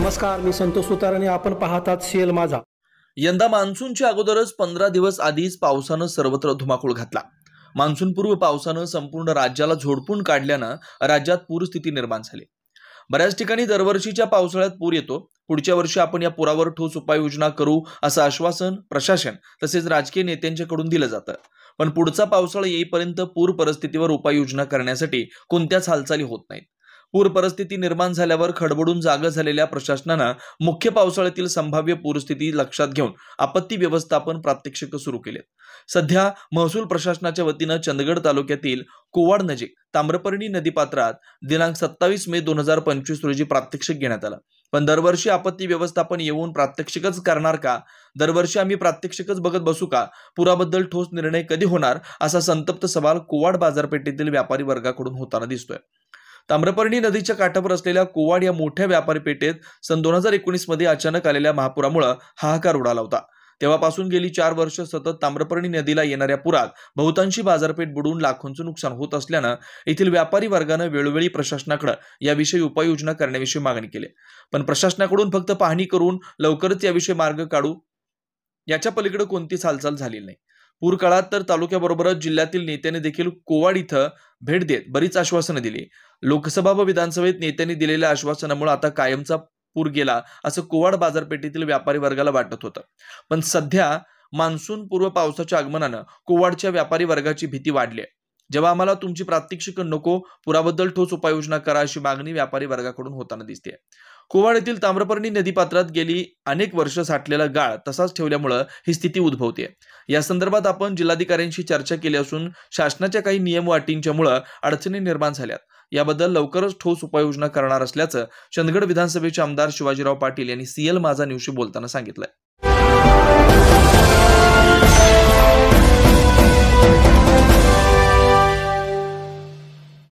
नमस्कार, मी संतोष सुतार आणि आपण पाहतात सीएल माझा. यंदा मान्सूनच्या अगोदरच 15 दिवस आधीच पावसानं सर्वत्र धुमाकूळ घातला. मान्सूनपूर्व पावसानं संपूर्ण राज्याला झोडपून काढल्यानं राज्यात पूरस्थिती निर्माण झाली. बऱ्याच ठिकाणी दरवर्षीच्या पावसाळ्यात पूर येतो. पुढच्या वर्षी आपण या पुरावर ठोस उपाययोजना करू असं आश्वासन प्रशासन तसेच राजकीय नेत्यांच्याकडून दिलं जातं. पण पुढचा पावसाळा येईपर्यंत पूर परिस्थितीवर उपाययोजना करण्यासाठी कोणत्याच हालचाली होत नाहीत. पूर परिस्थिती निर्माण झाल्यावर खडबडून जागं झालेल्या प्रशासनानं मुख्य पावसाळ्यातील संभाव्य पूरस्थिती लक्षात घेऊन आपत्ती व्यवस्थापन प्रात्यक्षिक सुरू केलेत. सध्या महसूल प्रशासनाच्या वतीनं चंदगड तालुक्यातील कोवाड नजीक ताम्रपर्णी नदीपात्रात दिनांक 27 मे 2025 रोजी प्रात्यक्षिक घेण्यात आलं. पण दरवर्षी आपत्ती व्यवस्थापन येऊन प्रात्यक्षिकच करणार का? दरवर्षी आम्ही प्रात्यक्षिकच बघत बसू का? पुराबद्दल ठोस निर्णय कधी होणार? असा संतप्त सवाल कोवाड बाजारपेठेतील व्यापारी वर्गाकडून होताना दिसतोय. ताम्रपर्णी नदीच्या काठावर असलेल्या कोवाड या मोठ्या व्यापारी पेठेत सन 2019 मध्ये अचानक आलेल्या महापुरामुळे हाहाकार उडाला होता. तेव्हापासून गेली 4 वर्ष सतत ताम्रपर्णी नदीला येणाऱ्या पुरात बहुतांशी बाजारपेठ बुडून लाखोंचं नुकसान होत असल्यानं येथील व्यापारी वर्गानं वेळोवेळी प्रशासनाकडे याविषयी उपाययोजना करण्याविषयी मागणी केली. पण प्रशासनाकडून फक्त पाहणी करून लवकरच याविषयी मार्ग काढू याच्या पलीकडे कोणतीच हालचाल झालेली नाही. पूर काळात तर तालुक्याबरोबरच जिल्ह्यातील नेत्यांनी देखील कोवाड इथं भेट देत बरीच आश्वासनं दिली. लोकसभा व विधानसभेत नेत्यांनी दिलेल्या आश्वासनामुळे आता कायमचा पूर गेला असं कोवाड बाजारपेठेतील व्यापारी वर्गाला वाटत होतं. पण सध्या मान्सून पूर्व पावसाच्या आगमनानं कोवाडच्या व्यापारी वर्गाची भीती वाढली आहे. जेव्हा आम्हाला तुमची प्रात्यक्षिक नको, पुराबद्दल ठोस उपाययोजना करा अशी मागणी व्यापारी वर्गाकडून होताना दिसते. कोवाड येथील ताम्रपर्णी नदीपात्रात गेली अनेक वर्ष साठलेला गाळ तसाच ठेवल्यामुळे ही स्थिती उद्भवते. या संदर्भात आपण जिल्हाधिकाऱ्यांशी चर्चा केली असून शासनाच्या काही नियम व अटींच्यामुळे अडचणी निर्माण झाल्यात. याबद्दल लवकरच ठोस उपाययोजना करणार असल्याचं चंदगड विधानसभेचे आमदार शिवाजीराव पाटील यांनी सीएल माझा न्यूजशी बोलताना सांगितलंय.